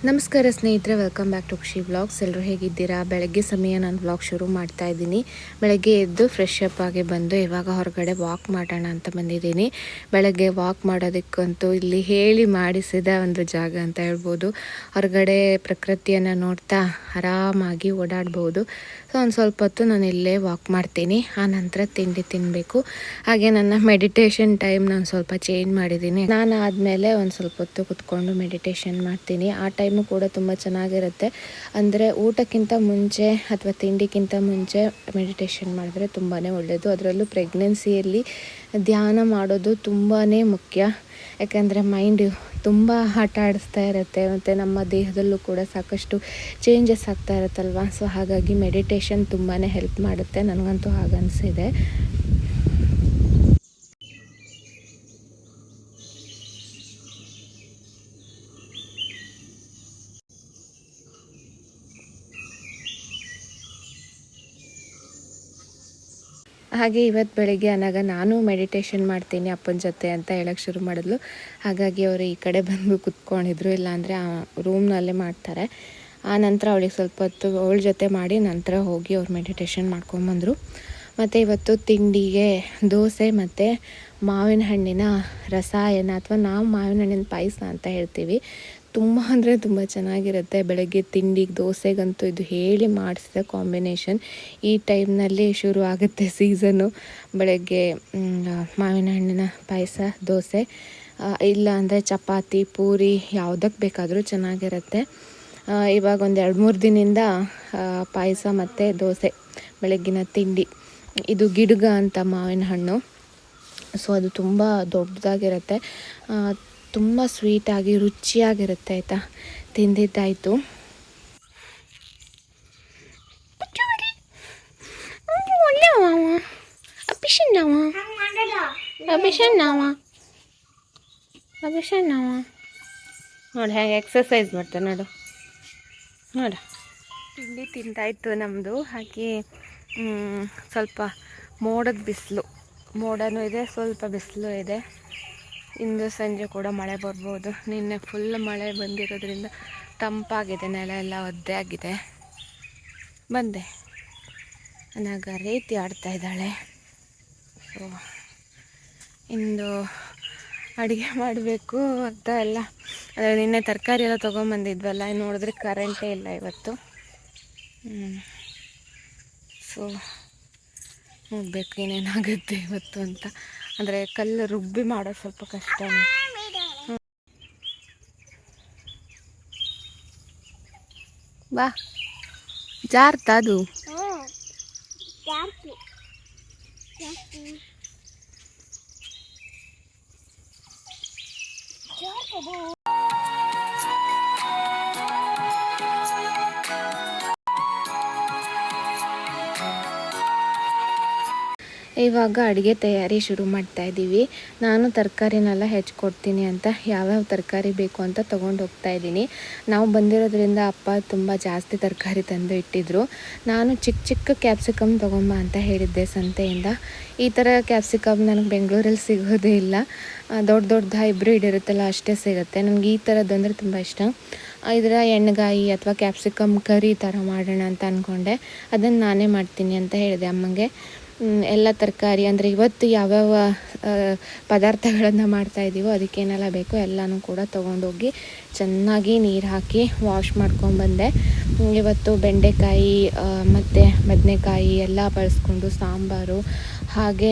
ನಮಸ್ಕಾರ ಸ್ನೇಹಿತರೆ, welcome back to ಖುಷಿ ವ್ಲಾಗ್ಸ್. ಎಲ್ಲರೂ ಹೇಗಿದ್ದೀರಾ? ಬೆಳಗ್ಗೆ ಸಮಯ ನಾನು ವ್ಲಾಗ್ ಶುರು ಮಾಡ್ತಾ ಇದ್ದೀನಿ. ಬೆಳಗ್ಗೆ ಎದ್ದು ಫ್ರೆಶ್ ಅಪ್ ಆಗಿ ಬಂದು ಇವಾಗ ಹೊರಗಡೆ ವಾಕ್ ಮಾಡೋಣ ಅಂತ ಬಂದಿದ್ದೀನಿ. ಬೆಳಗ್ಗೆ ವಾಕ್ ಮಾಡೋದಕ್ಕಂತೂ ಇಲ್ಲಿ ಹೇಳಿ ಮಾಡಿಸಿದ ಒಂದು ಜಾಗ ಅಂತ ಹೇಳ್ಬೋದು. ಹೊರಗಡೆ ಪ್ರಕೃತಿಯನ್ನು ನೋಡ್ತಾ ಆರಾಮಾಗಿ ಓಡಾಡ್ಬೋದು. ಸೊ ಒಂದು ಸ್ವಲ್ಪ ಹೊತ್ತು ನಾನು ಇಲ್ಲೇ ವಾಕ್ ಮಾಡ್ತೀನಿ. ಆ ನಂತರ ತಿಂಡಿ ತಿನ್ನಬೇಕು. ಹಾಗೆ ನನ್ನ ಮೆಡಿಟೇಷನ್ ಟೈಮ್ ನಾನು ಸ್ವಲ್ಪ ಚೇಂಜ್ ಮಾಡಿದ್ದೀನಿ. ನಾನು ಆದಮೇಲೆ ಒಂದು ಸ್ವಲ್ಪ ಹೊತ್ತು ಕುತ್ಕೊಂಡು ಮೆಡಿಟೇಷನ್ ಮಾಡ್ತೀನಿ. ಆ ಟೈಮು ಕೂಡ ತುಂಬ ಚೆನ್ನಾಗಿರುತ್ತೆ. ಅಂದರೆ ಊಟಕ್ಕಿಂತ ಮುಂಚೆ ಅಥವಾ ತಿಂಡಿಗಿಂತ ಮುಂಚೆ ಮೆಡಿಟೇಷನ್ ಮಾಡಿದ್ರೆ ತುಂಬಾ ಒಳ್ಳೆಯದು. ಅದರಲ್ಲೂ ಪ್ರೆಗ್ನೆನ್ಸಿಯಲ್ಲಿ ಧ್ಯಾನ ಮಾಡೋದು ತುಂಬಾ ಮುಖ್ಯ. ಯಾಕಂದರೆ ಮೈಂಡ್ ತುಂಬ ಆಟ ಆಡಿಸ್ತಾ ಇರುತ್ತೆ ಮತ್ತು ನಮ್ಮ ದೇಹದಲ್ಲೂ ಕೂಡ ಸಾಕಷ್ಟು ಚೇಂಜಸ್ ಆಗ್ತಾ ಇರುತ್ತಲ್ವ. ಸೊ ಹಾಗಾಗಿ ಮೆಡಿಟೇಷನ್ ತುಂಬಾ ಹೆಲ್ಪ್ ಮಾಡುತ್ತೆ. ನನಗಂತೂ ಹಾಗನ್ನಿಸಿದೆ. ಹಾಗೆ ಇವತ್ತು ಬೆಳಿಗ್ಗೆ ಅನ್ನಾಗ ನಾನು ಮೆಡಿಟೇಷನ್ ಮಾಡ್ತೀನಿ ಅಪ್ಪನ ಜೊತೆ ಅಂತ ಹೇಳೋಕ್ಕೆ ಶುರು ಮಾಡಿದ್ಲು. ಹಾಗಾಗಿ ಅವರು ಈ ಕಡೆ ಬಂದು ಕುತ್ಕೊಂಡಿದ್ರು. ಇಲ್ಲಾಂದರೆ ಆ ರೂಮ್ನಲ್ಲೇ ಮಾಡ್ತಾರೆ. ಆ ನಂತರ ಅವಳಿಗೆ ಸ್ವಲ್ಪ ಹೊತ್ತು ಅವಳ ಜೊತೆ ಮಾಡಿ ನಂತರ ಹೋಗಿ ಅವ್ರು ಮೆಡಿಟೇಷನ್ ಮಾಡ್ಕೊಂಬಂದರು. ಮತ್ತು ಇವತ್ತು ತಿಂಡಿಗೆ ದೋಸೆ ಮತ್ತು ಮಾವಿನ ಹಣ್ಣಿನ ರಸಾಯನ ಅಥವಾ ನಾವು ಮಾವಿನ ಹಣ್ಣಿನ ಪಾಯಸ ಅಂತ ಹೇಳ್ತೀವಿ. ತುಂಬ ಅಂದರೆ ತುಂಬ ಚೆನ್ನಾಗಿರುತ್ತೆ. ಬೆಳಗ್ಗೆ ತಿಂಡಿಗೆ ದೋಸೆಗಂತೂ ಇದು ಹೇಳಿ ಮಾಡಿಸಿದ ಕಾಂಬಿನೇಷನ್. ಈ ಟೈಮ್ನಲ್ಲಿ ಶುರು ಆಗುತ್ತೆ ಸೀಸನ್ನು. ಬೆಳಗ್ಗೆ ಮಾವಿನ ಹಣ್ಣಿನ ಪಾಯಸ, ದೋಸೆ, ಇಲ್ಲ ಅಂದರೆ ಚಪಾತಿ, ಪೂರಿ ಯಾವುದಕ್ಕೆ ಬೇಕಾದರೂ ಚೆನ್ನಾಗಿರುತ್ತೆ. ಇವಾಗ ಒಂದು 2-3 ದಿನದಿಂದ ಪಾಯಸ ಮತ್ತು ದೋಸೆ ಬೆಳಗ್ಗಿನ ತಿಂಡಿ. ಇದು ಗಿಡ್ಗ ಅಂತ ಮಾವಿನ ಹಣ್ಣು. ಸೊ ಅದು ತುಂಬ ದೊಡ್ಡದಾಗಿರುತ್ತೆ, ತುಂಬ ಸ್ವೀಟಾಗಿ ರುಚಿಯಾಗಿರುತ್ತೆ. ಆಯಿತಾ, ತಿಂದಿದ್ದಾಯಿತು. ನೋಡಿ ಹೇಗೆ ಎಕ್ಸಸೈಸ್ ಮಾಡ್ತಾರೆ ನೋಡು. ತಿಂಡಿ ತಿಂದಾಯಿತು ನಮ್ಮದು. ಹಾಗೆ ಸ್ವಲ್ಪ ಮೋಡದ ಬಿಸಿಲು, ಮೋಡನೂ ಇದೆ, ಸ್ವಲ್ಪ ಬಿಸಿಲು ಇದೆ. ಇಂದು ಸಂಜೆ ಕೂಡ ಮಳೆ ಬರ್ಬೋದು. ನಿನ್ನೆ ಫುಲ್ ಮಳೆ ಬಂದಿರೋದ್ರಿಂದ ತಂಪಾಗಿದೆ, ನೆಲ ಎಲ್ಲ ಒದ್ದೆ ಆಗಿದೆ. ಬಂದೆ ಅನಾಗ ರೀತಿ ಆಡ್ತಾ ಇದ್ದಾಳೆ. ಸೊ ಇಂದು ಅಡುಗೆ ಮಾಡಬೇಕು ಅಂತ ಎಲ್ಲ. ಅಂದರೆ ನಿನ್ನೆ ತರಕಾರಿ ಎಲ್ಲ ತೊಗೊಂಬಂದಿದ್ವಲ್ಲ, ನೋಡಿದ್ರೆ ಕರೆಂಟೇ ಇಲ್ಲ ಇವತ್ತು. ಸೊ ಹೋಗ್ಬೇಕು ಏನೇನಾಗುತ್ತೆ ಇವತ್ತು ಅಂತ. ಅಂದರೆ ಕಲ್ಲು ರುಬ್ಬಿ ಮಾಡೋದು ಸ್ವಲ್ಪ ಕಷ್ಟನೇ. ಬಾ, ಜಾರ್ತಾ ಅದು. ಇವಾಗ ಅಡುಗೆ ತಯಾರಿ ಶುರು ಮಾಡ್ತಾ ಇದ್ದೀವಿ. ನಾನು ತರಕಾರಿನೆಲ್ಲ ಹೆಚ್ಚಿಕೊಡ್ತೀನಿ ಅಂತ ಯಾವ್ಯಾವ ತರಕಾರಿ ಬೇಕು ಅಂತ ತೊಗೊಂಡು ಹೋಗ್ತಾ ಇದ್ದೀನಿ. ನಾವು ಬಂದಿರೋದ್ರಿಂದ ಅಪ್ಪ ತುಂಬ ಜಾಸ್ತಿ ತರಕಾರಿ ತಂದು ಇಟ್ಟಿದ್ರು. ನಾನು ಚಿಕ್ಕ ಕ್ಯಾಪ್ಸಿಕಮ್ ತೊಗೊಂಬ ಅಂತ ಹೇಳಿದ್ದೆ ಸಂತೆಯಿಂದ. ಈ ಥರ ಕ್ಯಾಪ್ಸಿಕಮ್ ನನಗೆ ಬೆಂಗಳೂರಲ್ಲಿ ಸಿಗೋದೇ ಇಲ್ಲ. ದೊಡ್ಡ ಹೈಬ್ರಿಡ್ ಇರುತ್ತಲ್ಲ ಅಷ್ಟೇ ಸಿಗುತ್ತೆ. ನನಗೆ ಈ ಥರದ್ದು ಅಂದರೆ ತುಂಬ ಇಷ್ಟ. ಇದರ ಎಣ್ಣೆಗಾಯಿ ಅಥವಾ ಕ್ಯಾಪ್ಸಿಕಮ್ ಕರಿ ಥರ ಮಾಡೋಣ ಅಂತ ಅಂದ್ಕೊಂಡೆ. ಅದನ್ನು ನಾನೇ ಮಾಡ್ತೀನಿ ಅಂತ ಹೇಳಿದೆ ಅಮ್ಮಂಗೆ. ಎಲ್ಲ ತರಕಾರಿ ಅಂದರೆ ಇವತ್ತು ಯಾವ್ಯಾವ ಪದಾರ್ಥಗಳನ್ನು ಮಾಡ್ತಾಯಿದ್ದೀವೋ ಅದಕ್ಕೇನೆಲ್ಲ ಬೇಕೋ ಎಲ್ಲನೂ ಕೂಡ ತೊಗೊಂಡೋಗಿ ಚೆನ್ನಾಗಿ ನೀರು ಹಾಕಿ ವಾಶ್ ಮಾಡ್ಕೊಂಡ್ಬಂದೆ. ಇವತ್ತು ಬೆಂಡೆಕಾಯಿ ಮತ್ತು ಬದನೆಕಾಯಿ ಎಲ್ಲ ಬಳಸ್ಕೊಂಡು ಸಾಂಬಾರು, ಹಾಗೆ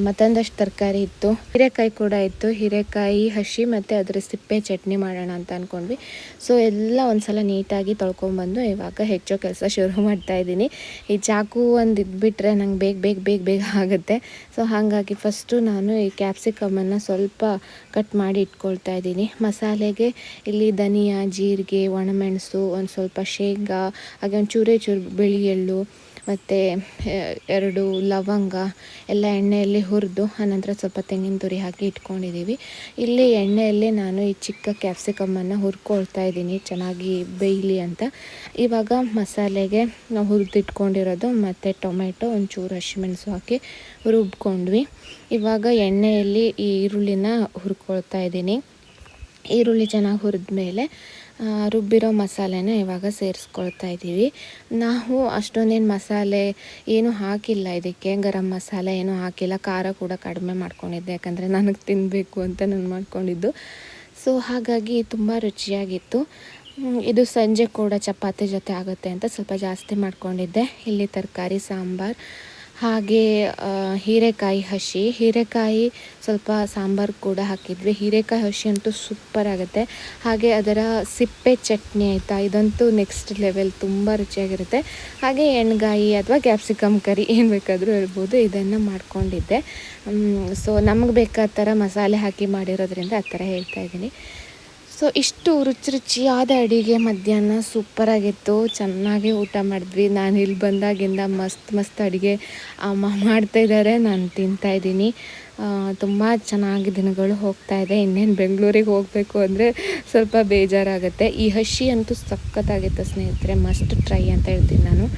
ಮತ್ತೊಂದಷ್ಟು ತರಕಾರಿ ಇತ್ತು. ಹೀರೆಕಾಯಿ ಕೂಡ ಇತ್ತು. ಹೀರೆಕಾಯಿ ಹಸಿ ಮತ್ತು ಅದರ ಸಿಪ್ಪೆ ಚಟ್ನಿ ಮಾಡೋಣ ಅಂತ ಅಂದ್ಕೊಂಡ್ವಿ. ಸೊ ಎಲ್ಲ ಒಂದು ಸಲ ನೀಟಾಗಿ ತೊಳ್ಕೊಂಬಂದು ಇವಾಗ ಹೆಚ್ಚೋ ಕೆಲಸ ಶುರು ಮಾಡ್ತಾಯಿದ್ದೀನಿ. ಈ ಚಾಕು ಒಂದು ಇದ್ಬಿಟ್ರೆ ನಂಗೆ ಬೇಗ ಆಗುತ್ತೆ. ಸೊ ಹಾಗಾಗಿ ಫಸ್ಟು ನಾನು ಈ ಕ್ಯಾಪ್ಸಿಕಮನ್ನು ಸ್ವಲ್ಪ ಕಟ್ ಮಾಡಿ ಇಟ್ಕೊಳ್ತಾ ಇದ್ದೀನಿ. ಮಸಾಲೆಗೆ ಇಲ್ಲಿ ಧನಿಯಾ, ಜೀರಿಗೆ, ಒಣಮೆಣಸು, ಒಂದು ಸ್ವಲ್ಪ ಶೇಂಗಾ, ಹಾಗೆ ಒಂದು ಚೂರು ಬಿಳಿ ಎಳ್ಳು ಮತ್ತು 2 ಲವಂಗ ಎಲ್ಲ ಎಣ್ಣೆಯಲ್ಲಿ ಹುರಿದು ಆನಂತರ ಸ್ವಲ್ಪ ತೆಂಗಿನ ತುರಿ ಹಾಕಿ ಇಟ್ಕೊಂಡಿದ್ದೀವಿ. ಇಲ್ಲಿ ಎಣ್ಣೆಯಲ್ಲಿ ನಾನು ಈ ಚಿಕ್ಕ ಕ್ಯಾಪ್ಸಿಕಮನ್ನು ಹುರ್ಕೊಳ್ತಾ ಇದ್ದೀನಿ ಚೆನ್ನಾಗಿ ಬೇಯಲಿ ಅಂತ. ಇವಾಗ ಮಸಾಲೆಗೆ ನಾವು ಹುರಿದಿಟ್ಕೊಂಡಿರೋದು ಮತ್ತು ಟೊಮೆಟೊ, ಒಂಚೂರು ಹಸಿಮೆಣಸು ಹಾಕಿ ರುಬ್ಕೊಂಡ್ವಿ. ಇವಾಗ ಎಣ್ಣೆಯಲ್ಲಿ ಈ ಈರುಳ್ಳಿನ ಹುರ್ಕೊಳ್ತಾ ಇದ್ದೀನಿ. ಈರುಳ್ಳಿ ಚೆನ್ನಾಗಿ ಹುರಿದ ಮೇಲೆ ರುಬ್ಬಿರೋ ಮಸಾಲೆನ ಇವಾಗ ಸೇರಿಸ್ಕೊಳ್ತಾ ಇದ್ದೀವಿ. ನಾವು ಅಷ್ಟೊಂದೇನು ಮಸಾಲೆ ಏನೂ ಹಾಕಿಲ್ಲ ಇದಕ್ಕೆ, ಗರಂ ಮಸಾಲೆ ಏನೂ ಹಾಕಿಲ್ಲ. ಖಾರ ಕೂಡ ಕಡಿಮೆ ಮಾಡ್ಕೊಂಡಿದ್ದೆ, ಯಾಕಂದರೆ ನನಗೆ ತಿನ್ನಬೇಕು ಅಂತ ನಾನು ಮಾಡ್ಕೊಂಡಿದ್ದು. ಸೊ ಹಾಗಾಗಿ ತುಂಬ ರುಚಿಯಾಗಿತ್ತು. ಇದು ಸಂಜೆ ಕೂಡ ಚಪಾತಿ ಜೊತೆ ಆಗುತ್ತೆ ಅಂತ ಸ್ವಲ್ಪ ಜಾಸ್ತಿ ಮಾಡ್ಕೊಂಡಿದ್ದೆ. ಇಲ್ಲಿ ತರಕಾರಿ ಸಾಂಬಾರು, ಹಾಗೆ ಹೀರೆಕಾಯಿ ಸ್ವಲ್ಪ ಸಾಂಬಾರು ಕೂಡ ಹಾಕಿದ್ವಿ. ಹೀರೆಕಾಯಿ ಹಸಿ ಅಂತೂ ಸೂಪರ್ ಆಗುತ್ತೆ. ಹಾಗೆ ಅದರ ಸಿಪ್ಪೆ ಚಟ್ನಿ ಆಯಿತಾ, ಇದಂತೂ ನೆಕ್ಸ್ಟ್ ಲೆವೆಲ್, ತುಂಬ ರುಚಿಯಾಗಿರುತ್ತೆ. ಹಾಗೆ ಎಣ್ಗಾಯಿ ಅಥವಾ ಕ್ಯಾಪ್ಸಿಕಮ್ ಕರಿ ಏನು ಬೇಕಾದರೂ ಹೇಳ್ಬೋದು, ಇದನ್ನು ಮಾಡ್ಕೊಂಡಿದ್ದೆ. ಸೊ ನಮಗೆ ಬೇಕಾದ ಥರ ಮಸಾಲೆ ಹಾಕಿ ಮಾಡಿರೋದ್ರಿಂದ ಆ ಥರ ಹೇಳ್ತಾಯಿದ್ದೀನಿ. ಸೊ ಇಷ್ಟು ರುಚಿಯಾದ ಅಡುಗೆ ಮಧ್ಯಾಹ್ನ ಸೂಪರಾಗಿತ್ತು. ಚೆನ್ನಾಗಿ ಊಟ ಮಾಡಿದ್ವಿ. ನಾನು ಇಲ್ಲಿ ಬಂದಾಗಿಂದ ಮಸ್ತ್ ಅಡುಗೆ ಅಮ್ಮ ಮಾಡ್ತಾಯಿದ್ದಾರೆ, ನಾನು ತಿಂತಾಯಿದ್ದೀನಿ. ತುಂಬ ಚೆನ್ನಾಗಿ ದಿನಗಳು ಹೋಗ್ತಾಯಿದೆ. ಇನ್ನೇನು ಬೆಂಗಳೂರಿಗೆ ಹೋಗಬೇಕು ಅಂದರೆ ಸ್ವಲ್ಪ ಬೇಜಾರಾಗುತ್ತೆ. ಈ ಹಸಿ ಅಂತೂ ಸಖತ್ತಾಗಿತ್ತು ಸ್ನೇಹಿತರೆ, ಮಸ್ಟ್ ಟ್ರೈ ಅಂತ ಹೇಳ್ತೀನಿ ನಾನು.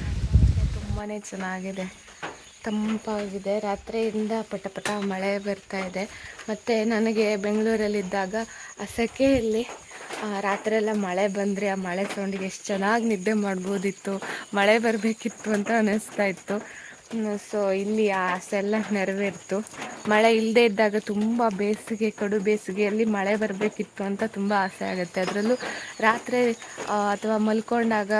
ತುಂಬಾ ಚೆನ್ನಾಗಿದೆ, ತಂಪಾಗಿದೆ. ರಾತ್ರಿಯಿಂದ ಪಟ ಮಳೆ ಬರ್ತಾ ಇದೆ. ಮತ್ತು ನನಗೆ ಬೆಂಗಳೂರಲ್ಲಿದ್ದಾಗ ಆ ಸೆಕೆಯಲ್ಲಿ ರಾತ್ರಿಯೆಲ್ಲ ಮಳೆ ಬಂದರೆ ಆ ಮಳೆ ಸೌಂಡಿಗೆ ಎಷ್ಟು ಚೆನ್ನಾಗಿ ನಿದ್ದೆ ಮಾಡ್ಬೋದಿತ್ತು, ಮಳೆ ಬರಬೇಕಿತ್ತು ಅಂತ ಅನ್ನಿಸ್ತಾ ಇತ್ತು. ಸೊ ಇಲ್ಲಿ ಆ ಆಸೆ ಎಲ್ಲ ನೆರವೇರಿತು. ಮಳೆ ಇಲ್ಲದೇ ಇದ್ದಾಗ ತುಂಬ ಕಡು ಬೇಸಿಗೆಯಲ್ಲಿ ಮಳೆ ಬರಬೇಕಿತ್ತು ಅಂತ ತುಂಬ ಆಸೆ ಆಗುತ್ತೆ. ಅದರಲ್ಲೂ ರಾತ್ರಿ ಅಥವಾ ಮಲ್ಕೊಂಡಾಗ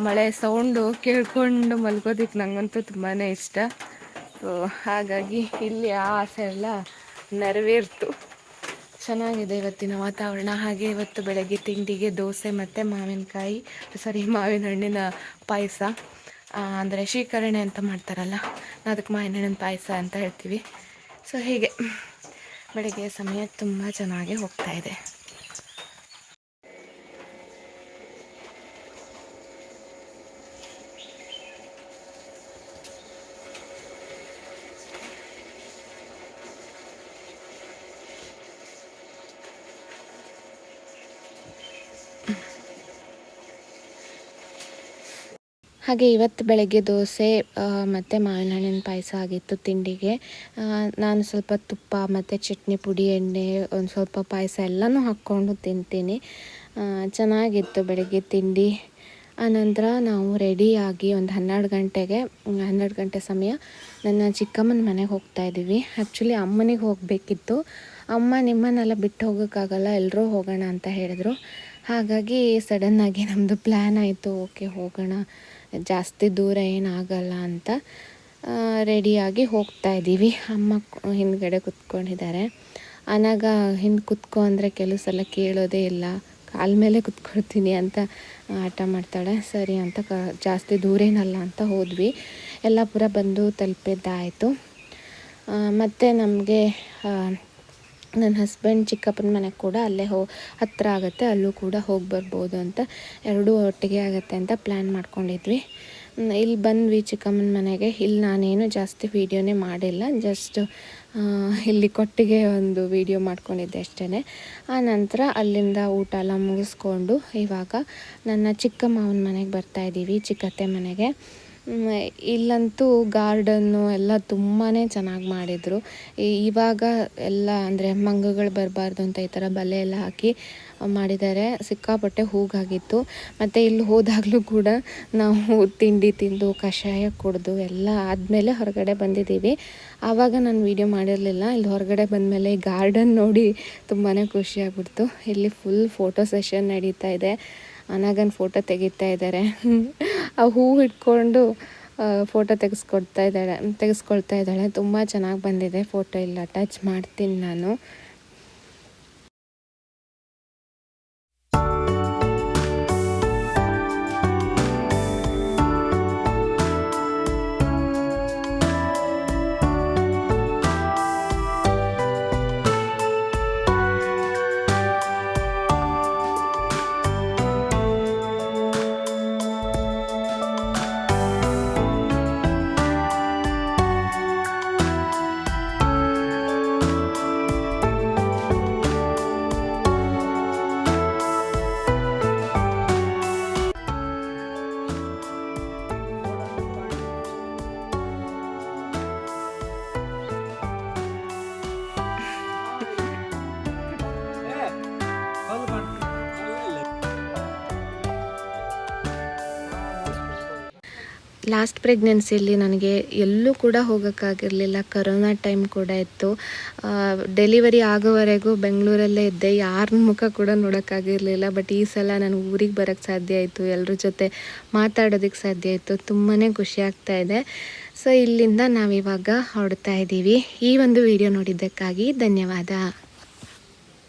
ಮಳೆ ಸೌಂಡು ಕೇಳ್ಕೊಂಡು ಮಲ್ಗೋದಕ್ಕೆ ನನಗಂತೂ ತುಂಬಾ ಇಷ್ಟ. ಸೊ ಹಾಗಾಗಿ ಇಲ್ಲಿ ಆ ಆಸೆ ಎಲ್ಲ ನೆರವೇರಿತು. ಚೆನ್ನಾಗಿದೆ ಇವತ್ತಿನ ವಾತಾವರಣ. ಹಾಗೆ ಇವತ್ತು ಬೆಳಗ್ಗೆ ತಿಂಡಿಗೆ ದೋಸೆ ಮತ್ತು ಮಾವಿನ ಹಣ್ಣಿನ ಪಾಯಸ, ಅಂದರೆ ಶ್ರೀಕರಣೆ ಅಂತ ಮಾಡ್ತಾರಲ್ಲ, ಅದಕ್ಕೆ ಮಾವಿನ ಹಣ್ಣಿನ ಪಾಯಸ ಅಂತ ಹೇಳ್ತೀವಿ. ಸೊ ಹೀಗೆ ಬೆಳಗ್ಗೆ ಸಮಯ ತುಂಬ ಚೆನ್ನಾಗಿ ಹೋಗ್ತಾ ಇದೆ. ಹಾಗೆ ಇವತ್ತು ಬೆಳಗ್ಗೆ ದೋಸೆ ಮತ್ತು ಮಾವಿನ ಹಣ್ಣಿನ ಪಾಯಸ ಆಗಿತ್ತು ತಿಂಡಿಗೆ. ನಾನು ಸ್ವಲ್ಪ ತುಪ್ಪ ಮತ್ತು ಚಟ್ನಿ ಪುಡಿ, ಎಣ್ಣೆ, ಒಂದು ಸ್ವಲ್ಪ ಪಾಯಸ ಎಲ್ಲನೂ ಹಾಕ್ಕೊಂಡು ತಿಂತೀನಿ. ಚೆನ್ನಾಗಿತ್ತು ಬೆಳಗ್ಗೆ ತಿಂಡಿ. ಆನಂತರ ನಾವು ರೆಡಿಯಾಗಿ ಒಂದು 12 ಗಂಟೆ ಸಮಯ ನನ್ನ ಚಿಕ್ಕಮ್ಮನ ಮನೆಗೆ ಹೋಗ್ತಾಯಿದ್ದೀವಿ. ಆ್ಯಕ್ಚುಲಿ ಅಮ್ಮನಿಗೆ ಹೋಗಬೇಕಿತ್ತು. ಅಮ್ಮ ನಿಮ್ಮನ್ನೆಲ್ಲ ಬಿಟ್ಟು ಹೋಗೋಕ್ಕಾಗಲ್ಲ, ಎಲ್ಲರೂ ಹೋಗೋಣ ಅಂತ ಹೇಳಿದ್ರು. ಹಾಗಾಗಿ ಸಡನ್ನಾಗಿ ನಮ್ಮದು ಪ್ಲ್ಯಾನ್ ಆಯಿತು, ಓಕೆ ಹೋಗೋಣ, ಜಾಸ್ತಿ ದೂರ ಏನಾಗಲ್ಲ ಅಂತ ರೆಡಿಯಾಗಿ ಹೋಗ್ತಾ ಇದ್ದೀವಿ. ಅಮ್ಮ ಹಿಂದ್ಗಡೆ ಕುತ್ಕೊಂಡಿದ್ದಾರೆ. ಅನಾಗ ಹಿಂದೆ ಕುತ್ಕೊ ಅಂದರೆ ಕೆಲವು ಸಲ ಕೇಳೋದೇ ಇಲ್ಲ, ಕಾಲ ಮೇಲೆ ಕುತ್ಕೊಳ್ತೀನಿ ಅಂತ ಆಟ ಮಾಡ್ತಾಳೆ. ಸರಿ ಅಂತ ಜಾಸ್ತಿ ದೂರ ಏನಲ್ಲ ಅಂತ ಹೋದ್ವಿ. ಯಲ್ಲಾಪುರ ಬಂದು ತಲುಪಿದ್ದಾಯಿತು. ಮತ್ತು ನಮಗೆ ನನ್ನ ಹಸ್ಬೆಂಡ್ ಚಿಕ್ಕಪ್ಪನ ಮನೆಗೆ ಕೂಡ ಅಲ್ಲೇ ಹತ್ತಿರ ಆಗುತ್ತೆ, ಅಲ್ಲೂ ಕೂಡ ಹೋಗಿ ಬರ್ಬೋದು ಅಂತ, ಎರಡೂ ಒಟ್ಟಿಗೆ ಆಗುತ್ತೆ ಅಂತ ಪ್ಲ್ಯಾನ್ ಮಾಡ್ಕೊಂಡಿದ್ವಿ. ಇಲ್ಲಿ ಬಂದ್ವಿ ಚಿಕ್ಕಮ್ಮನ ಮನೆಗೆ. ಇಲ್ಲಿ ನಾನೇನು ಜಾಸ್ತಿ ವೀಡಿಯೋನೇ ಮಾಡಿಲ್ಲ, ಜಸ್ಟ್ ಇಲ್ಲಿ ಕೊಟ್ಟಿಗೆ ಒಂದು ವೀಡಿಯೋ ಮಾಡ್ಕೊಂಡಿದ್ದೆ ಅಷ್ಟೇ. ಆ ನಂತರ ಅಲ್ಲಿಂದ ಊಟ ಎಲ್ಲ ಮುಗಿಸ್ಕೊಂಡು ಇವಾಗ ನನ್ನ ಚಿಕ್ಕ ಮಾವನ ಮನೆಗೆ ಬರ್ತಾಯಿದ್ದೀವಿ, ಚಿಕ್ಕತ್ತೆ ಮನೆಗೆ. ಇಲ್ಲಂತೂ ಗಾರ್ಡನ್ನು ಎಲ್ಲ ತುಂಬಾ ಚೆನ್ನಾಗಿ ಮಾಡಿದರು. ಇವಾಗ ಎಲ್ಲ ಅಂದರೆ ಮಂಗಗಳು ಬರಬಾರ್ದು ಅಂತ ಈ ಥರ ಬಲೆ ಎಲ್ಲ ಹಾಕಿ ಮಾಡಿದ್ದಾರೆ. ಸಿಕ್ಕಾಪಟ್ಟೆ ಹೂಗಾಗಿತ್ತು. ಮತ್ತು ಇಲ್ಲಿ ಹೋದಾಗಲೂ ಕೂಡ ನಾವು ತಿಂಡಿ ತಿಂದು ಕಷಾಯ ಕುಡಿದು ಎಲ್ಲ ಆದಮೇಲೆ ಹೊರಗಡೆ ಬಂದಿದ್ದೀವಿ. ಆವಾಗ ನಾನು ವೀಡಿಯೋ ಮಾಡಿರಲಿಲ್ಲ. ಇಲ್ಲಿ ಹೊರಗಡೆ ಬಂದಮೇಲೆ ಈ ಗಾರ್ಡನ್ ನೋಡಿ ತುಂಬಾ ಖುಷಿಯಾಗ್ಬಿಡ್ತು. ಇಲ್ಲಿ ಫುಲ್ ಫೋಟೋ ಸೆಷನ್ ನಡೀತಾ ಇದೆ. ಅನಾಗನ್ ಫೋಟೋ ತೆಗಿತಾ ಇದ್ದಾರೆ. ಆ ಹೂವು ಇಟ್ಕೊಂಡು ಫೋಟೋ ತೆಗೆಸ್ಕೊಳ್ತಾ ಇದ್ದಾಳೆ. ತುಂಬ ಚೆನ್ನಾಗಿ ಬಂದಿದೆ ಫೋಟೋ. ಇಲ್ಲಿ ಅಟ್ಯಾಚ್ ಮಾಡ್ತೀನಿ ನಾನು. ಲಾಸ್ಟ್ ಪ್ರೆಗ್ನೆನ್ಸಿಯಲ್ಲಿ ನನಗೆ ಎಲ್ಲೂ ಕೂಡ ಹೋಗೋಕ್ಕಾಗಿರಲಿಲ್ಲ. ಕರೋನಾ ಟೈಮ್ ಕೂಡ ಇತ್ತು. ಡೆಲಿವರಿ ಆಗೋವರೆಗೂ ಬೆಂಗಳೂರಲ್ಲೇ ಇದ್ದೆ. ಯಾರ ಮುಖ ಕೂಡ ನೋಡೋಕ್ಕಾಗಿರಲಿಲ್ಲ. ಬಟ್ ಈ ಸಲ ನನಗೆ ಊರಿಗೆ ಬರೋಕ್ಕೆ ಸಾಧ್ಯ ಆಯಿತು, ಎಲ್ಲರ ಜೊತೆ ಮಾತಾಡೋದಕ್ಕೆ ಸಾಧ್ಯ ಆಯಿತು. ತುಂಬಾ ಖುಷಿ ಆಗ್ತಾ ಇದೆ. ಸೊ ಇಲ್ಲಿಂದ ನಾವಿವಾಗ ಹೊರಡ್ತಾ ಇದ್ದೀವಿ. ಈ ಒಂದು ವಿಡಿಯೋ ನೋಡಿದ್ದಕ್ಕಾಗಿ ಧನ್ಯವಾದ.